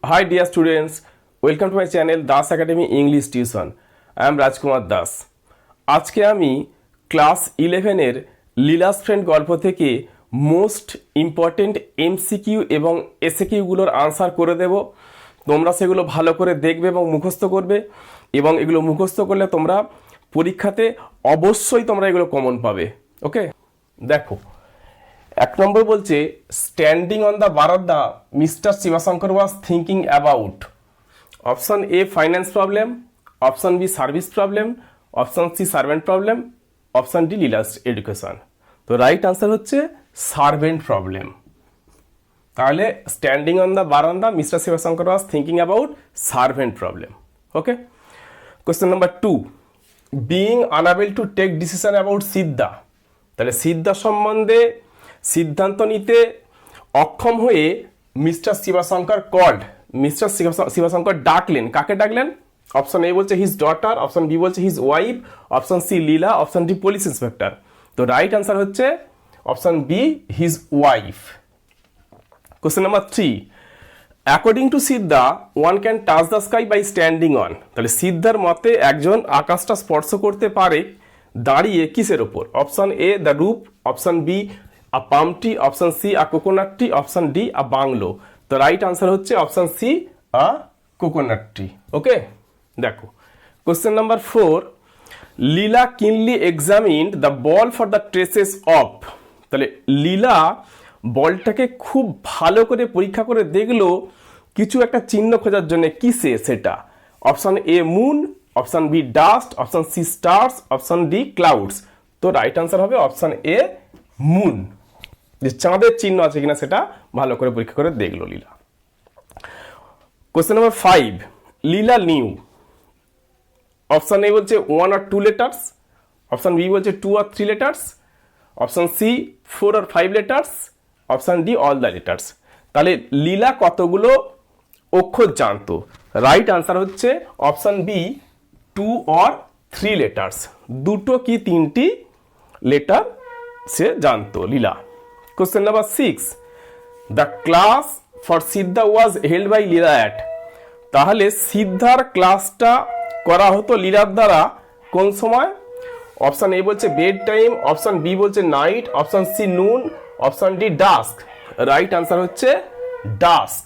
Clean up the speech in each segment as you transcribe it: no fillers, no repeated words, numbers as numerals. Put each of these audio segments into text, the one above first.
Hi dear students, welcome to my channel Das Academy English Tuition. I am রাজকুমার দাস। আজকে আমি class 11 এর Leela's friend গল্প থেকে মোস্ট ইম্পর্টেন্ট এমসিকিউ এবং এসএকিউ গুলোর আনসার করে দেব। তোমরা সেগুলো ভালো করে দেখবে এবং মুখস্থ করবে, এবং এগুলো মুখস্থ করলে তোমরা পরীক্ষাতে অবশ্যই তোমরা এগুলো কমন পাবে। ওকে, দেখো এক নম্বর বলছে, স্ট্যান্ডিং অন দ্য বারান্দা mister Sivasankar was thinking about option A finance problem, option B service problem, option C servant problem, option D Leela's education. তো রাইট আনসার হচ্ছে সার্ভেন্ট প্রবলেম। তাহলে স্ট্যান্ডিং অন দ্য বারান্দা mister Sivasankar was thinking about servant problem. Okay, question number 2, being unable to take decision about Siddha. তাহলে সিদ্ধা সম্বন্ধে সিদ্ধান্ত নিতে অক্ষম হয়ে mister Sivasankar called, mister Shibshankar ডাকলেন। কাকে ডাকলেন? অপশন এ বলছে হিজ ডটার, অপশন বি বলছে his wife, option C Leela, option D police inspector. তো রাইট আনসার হচ্ছে option B his wife. Question number 3, according to Siddha one can touch the sky by standing on. তাহলে সিদ্ধার মতে একজন আকাশটা স্পর্শ করতে পারে দাঁড়িয়ে কিসের ওপর? Option A the roof, option B a palm tree, option C a coconut tree, option D a bungalow. তো রাইট আনসার হচ্ছে option C a coconut tree. Okay, দেখো question number 4, Leela keenly examined the ball for the traces of. তাহলে লীলা বলটাকে খুব ভালো করে পরীক্ষা করে দেখলো কিছু একটা চিহ্ন খোঁজার জন্য। কিসে সেটা? Option A moon, option B dust, option C stars, option D clouds. তো রাইট আনসার হবে অপশন এ মুন। যে চাঁদের চিহ্ন আছে কিনা সেটা ভালো করে পরীক্ষা করে দেখলো Leela. Question number 5, Leela knew. Option A বলছে 1 or 2 লেটার্স, অপশন বি বলছে 2 or 3 letters, option C 4 or 5 letters, option D all the letters. তাহলে লীলা কতগুলো অক্ষর জানতো? রাইট আনসার হচ্ছে অপশন বি 2 or 3 লেটার্স। দুটো কি তিনটি লেটার সে জানতো Leela. Question number 6, the class for Siddha was held by Leela at. তাহলে সিদ্ধার ক্লাসটা করা হতো লীলার দ্বারা কোন সময়? অপশন এ বলছে বেড টাইম, অপশন বি বলছে night, option C noon, option D dusk. Right answer হচ্ছে ডাস্ক,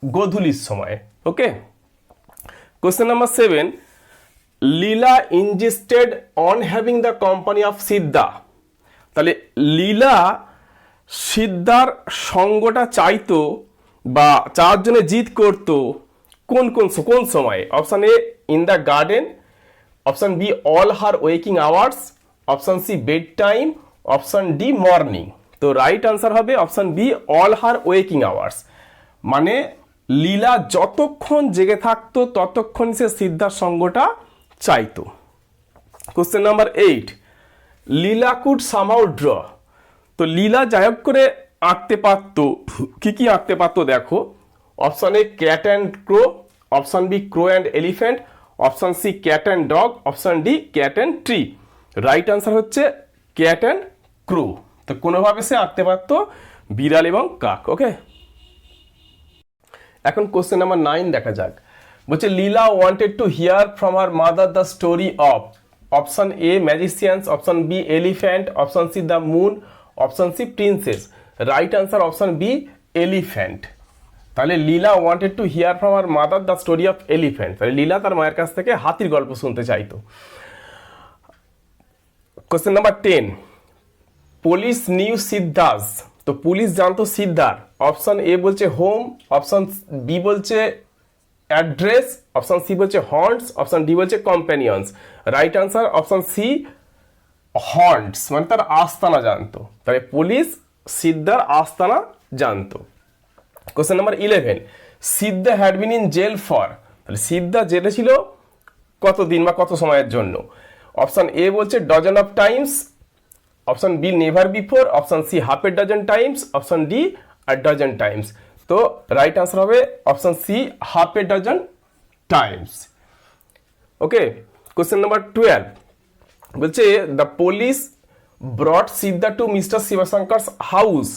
গোধূলির সময়। Okay, question number 7, Leela insisted on having the company of Siddha. তাহলে লীলা সিদ্ধার সঙ্গটা চাইতো বা চার জনে জিদ করতো কোন সময়? Option A in the garden, option B all her waking hours, option C bed time, option D morning. তো রাইট আনসার হবে option B all her waking hours. মানে লীলা যতক্ষণ জেগে থাকতো ততক্ষণ সে সিদ্ধার সঙ্গটা চাইতো। Question number 8, Leela could somehow draw. তো লীলা যাই হোক করে আঁকতে পারতো। কি কি আঁকতে পারতো দেখো। Option A cat and crow, option B crow and elephant, option C cat and dog, option D cat and tree. Right answer হচ্ছে ক্যাট অ্যান্ড ক্রো। তো কোনোভাবে সে আঁকতে পারতো বিড়াল এবং কাক। ওকে, এখন কোশ্চেন নাম্বার 9 দেখা যাক। বলছে Leela wanted to hear from her mother the story of. Option A magicians, option B elephant, option C the moon, option C princess. Right answer option B elephant. তাহলে Leela wanted to hear from her mother the story of elephant. তাহলে লীলা তার মায়ের কাছ থেকে হাতির গল্প শুনতে চাইতো। Question number 10, police knew Siddha's. তো পুলিশ জানতো সিদ্ধার। অপশন এ বলছে হোম, অপশন বি বলছে অ্যাড্রেস, অপশন সি বলছে হন্টস, অপশন ডি বলছে companions. Right answer option C haunts, মানে তার আস্তানা জানতো। তাহলে পুলিশ সিদ্ধার আস্তানা জানতো। Question number 11, Siddha had been in jail for. তাহলে সিদ্ধা জেলে ছিল কতদিন বা কত সময়ের জন্য? অপশন এ বলছে dozen of times, option B never before, option C half a dozen times, option D a dozen times. তো রাইট আনসার হবে option C half a dozen times. Okay, question number 12 বলছে the police brought Siddha to mister Sivasankar's house.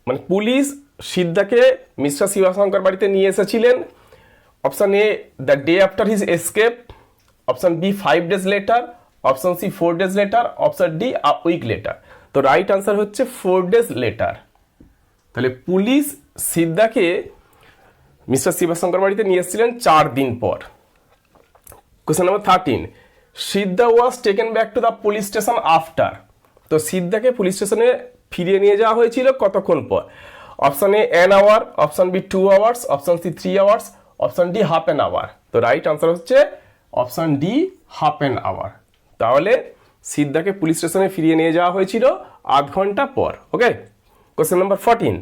মানে police সিদ্ধাকে mister Shibshankar বাড়িতে নিয়ে এসেছিলেন? Option A the day after his escape, option B 5 days later, option C 4 days later, option D a week later. তো right answer হচ্ছে 4 days later. তাহলে police সিদ্ধাকে mister Shibshankar বাড়িতে নিয়ে এসেছিলেন 4 দিন পর। Question number 13, Siddha was taken back to the police station after. তো সিদ্ধাকে পুলিশ স্টেশনে ফিরিয়ে নিয়ে যাওয়া হয়েছিল কতক্ষণ পর? Option A an hour, option B 2 hours, option C 3 hours, option D half an hour. তো রাইট আনসার হচ্ছে option D half an hour. তাহলে সিদ্ধাকে পুলিশ স্টেশনে ফিরিয়ে নিয়ে যাওয়া হয়েছিল আধ ঘন্টা পর। Okay. Question number 14,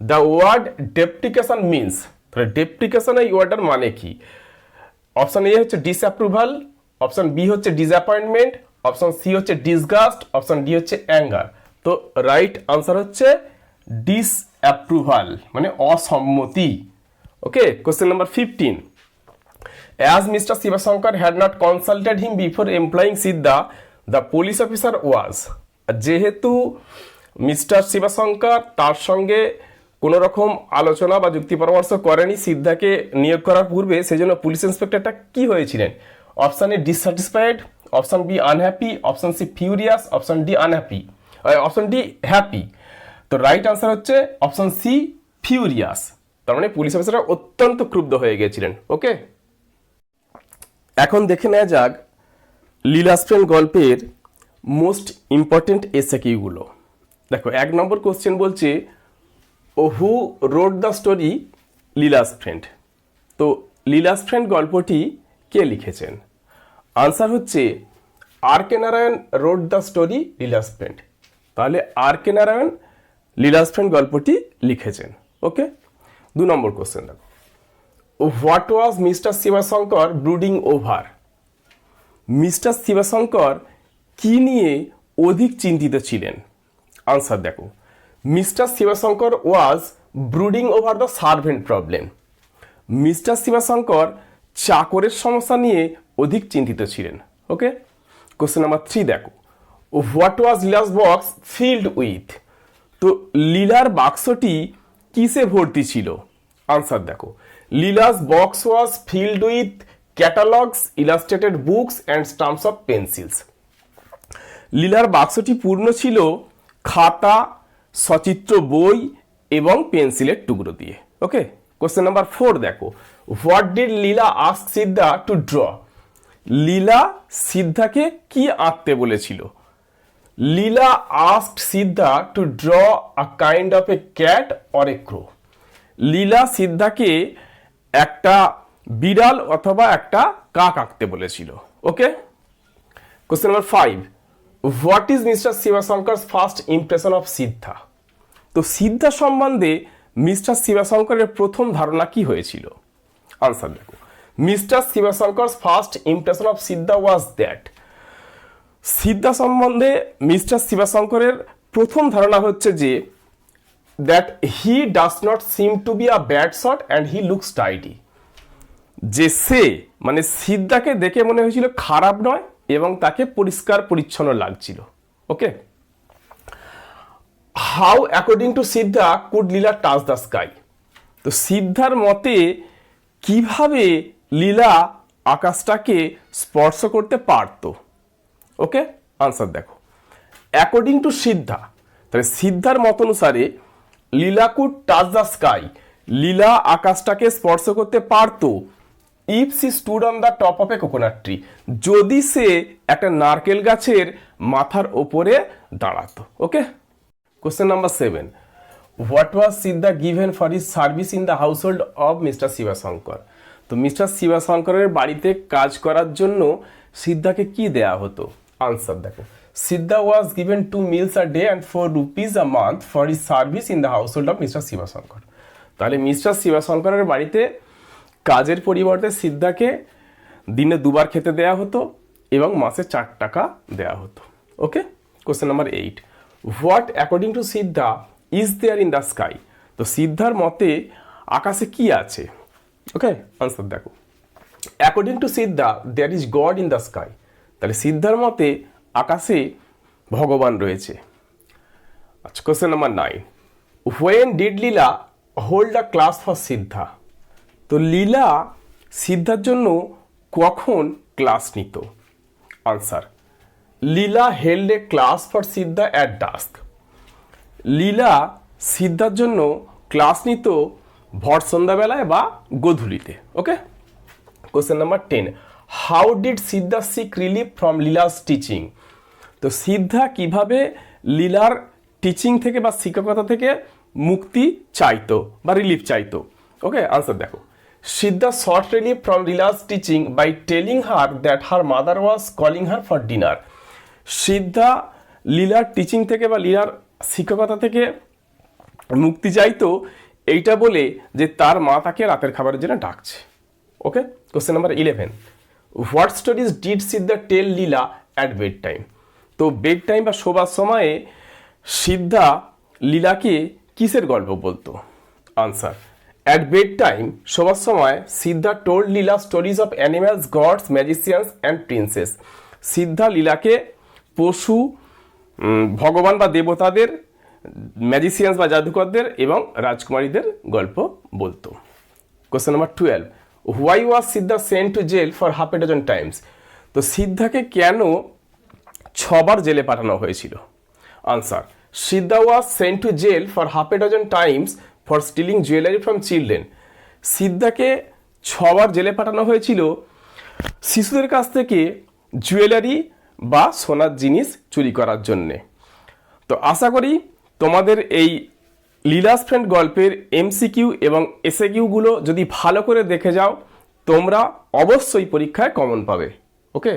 the word deprecation means. তাহলে ডেপ্রিকেশন এই ওয়ার্ডটার মানে কি? অপশন এ হচ্ছে ডিসঅ্যাপ্রুভাল, অপশন বি হচ্ছে ডিসঅ্যাপয়েন্টমেন্ট, অপশন সি হচ্ছে ডিসগাস্ট, অপশন ডি হচ্ছে অ্যাঙ্গার। তো রাইট আনসার হচ্ছে ডিসঅ্যাপ্রুভাল মানে অসম্মতি। Okay. Question number 15, as Mr. Sivashankar had not consulted him before employing Siddha, the police officer was। যেহেতু mister Shibshankar তার সঙ্গে কোনো রকম আলোচনা বা যুক্তি পরামর্শ করেনি সিদ্ধাকে নিয়োগ করার পূর্বে, সেজন্য পুলিশ ইন্সপেক্টরটা কি হয়েছিলেন? Option A dissatisfied, option B unhappy, option C furious, option D unhappy, option D happy. তো রাইট আনসার হচ্ছে অপশন সি ফিউরিয়াস। তার মানে পুলিশ অফিসাররা অত্যন্ত ক্রুদ্ধ হয়ে গিয়েছিলেন। ওকে। এখন দেখে নেওয়া যাক লীলাস ফ্রেন্ড গল্পের মোস্ট ইম্পর্টেন্ট এসএকিউগুলো। দেখো 1 নম্বর কোশ্চেন বলছে who wrote the story Leela's friend. তো লীলাস ফ্রেন্ড গল্পটি কে লিখেছেন? আনসার হচ্ছে R K Narayan wrote the story Leela's friend. তাহলে আর কে নারায়ণ লীলাস ফ্রেন্ড গল্পটি লিখেছেন। ওকে। 2 নম্বর কোশ্চেন দেখো, what was mister Sivasankar brooding over. Mister Sivasankar কি নিয়ে অধিক চিন্তিত ছিলেন? আনসার দেখো, mister Sivasankar was brooding over the servant problem. Mister Shivshankar চাকরের সমস্যা নিয়ে অধিক চিন্তিত ছিলেন। ওকে। কোশ্চেন নাম্বার 3 দেখো, what was Leela's box filled with. তো লীলার বাক্সটি কিসে ভর্তি ছিল? আনসার দেখো, Leela's box was filled with catalogues, illustrated books and stamps of pencils. লীলার বাক্সটি পূর্ণ ছিল খাতা, সচিত্র বই এবং পেন্সিলের টুকরো দিয়ে। ওকে। কোশ্চেন নাম্বার 4 দেখো, what did Leela ask Siddha to draw. Leela সিদ্ধাকে কি আঁকতে বলেছিল? Leela asked Siddha to draw a kind of a cat or a crow. Leela সিদ্ধাকে একটা বিড়াল অথবা একটা কাক আঁকতে বলেছিল। Okay. Question number 5, what is mister Sivasankar's first impression of Siddha. তো সিদ্ধা সম্বন্ধে মিস্টার শিবশঙ্করের প্রথম ধারণা কি হয়েছিল? আনসার দেখো, mister Sivasankar's first impression of Siddha was that. Siddha সম্বন্ধে মিস্টার শিবশঙ্করের প্রথম ধারণা হচ্ছে যে that he does not seem to be a bad shot and he looks tidy. যে সে মানে সিদ্ধাকে দেখে মনে হয়েছিল খারাপ নয় এবং তাকে পরিষ্কার পরিচ্ছন্ন লাগছিল। Okay. How according to Siddha could Leela touch the sky. তো সিদ্ধার মতে কিভাবে লীলা আকাশটাকে স্পর্শ করতে পারত? ওকে। আনসার দেখো, অ্যাকর্ডিং টু সিদ্ধা, তাহলে সিদ্ধার মত অনুসারে Leela could touch the sky, Leela আকাশটাকে স্পর্শ করতে পারত if she stood on the top of a coconut tree, যদি সে একটা নারকেল গাছের মাথার ওপরে দাঁড়াতো। Okay. Question number 7, what was Siddha given for his service in the household of mister Shivshankar. তো মিস্টার শিবশঙ্করের বাড়িতে কাজ করার জন্য সিদ্ধাকে কি দেয়া হতো? আনসার দেখো, সিদ্ধা was given 2 meals a day and 4 rupees a month for his service in the household of mister Shivshankar. তাহলে মিস্টার শিবশঙ্করের বাড়িতে কাজের পরিবর্তে সিদ্ধাকে দিনে 2 বার খেতে দেয়া হতো এবং মাসে 4 টাকা দেয়া হতো। Okay. Question number 8, what according to Siddha is there in the sky. তো সিদ্ধার মতে আকাশে কি আছে? ওকে। আনসার দেখো, according to Siddha there is God in the sky. তাহলে সিদ্ধার মতে আকাশে ভগবান রয়েছে। আচ্ছা। Question number 9, when did Leela hold a class for Siddha? তো লীলা সিদ্ধার জন্য কখন ক্লাস নিত? Answer, Leela held a class for Siddha at dusk. লীলা সিদ্ধার জন্য ক্লাস নিত ভর সন্ধ্যাবেলায় বা গোধূলিতে। Okay, question number 10, how did Siddha seek relief from Leela's teaching? তো সিদ্ধা কিভাবে লীলার টিচিং থেকে বা শিক্ষকতা থেকে মুক্তি চাইতো বা রিলিফ চাইতো? ওকে, আনসার দেখো, Siddha sought relief from Leela's teaching by telling her that her mother was calling her for dinner. Siddha লীলার টিচিং থেকে বা লীলার শিক্ষকতা থেকে মুক্তি চাইতো এইটা বলে যে তার মা তাকে রাতের খাবারের জন্য ডাকছে। Okay, question number 11, what stories did Siddha tell Leela at bed time? তো বেড টাইম বা শোবার সময়ে সিদ্ধা লীলাকে কিসের গল্প বলতো? আনসার, অ্যাট বেড টাইম শোবার সময় Siddha told Leela stories of animals, gods, magicians and princess. Siddha লীলাকে পশু, ভগবান বা দেবতাদের, ম্যাজিসিয়ানস বা জাদুকরদের এবং রাজকুমারীদের গল্প বলতো। Question number 12, why was Siddha sent to jail for half a dozen times? তো সিদ্ধাকে কেন 6 বার জেলে পাঠানো হয়েছিল? Answer, Siddha was sent to jail for half a dozen times for stealing jewellery from children. সিদ্ধাকে 6 বার জেলে পাঠানো হয়েছিল শিশুদের কাছ থেকে জুয়েলারি বা সোনার জিনিস চুরি করার জন্যে। তো আশা করি তোমাদের এই লীলাস ফ্রেন্ড গল্পের এমসিকিউ এবং এসএকিউগুলো যদি ভালো করে দেখে যাও তোমরা অবশ্যই পরীক্ষায় কমন পাবে। ওকে।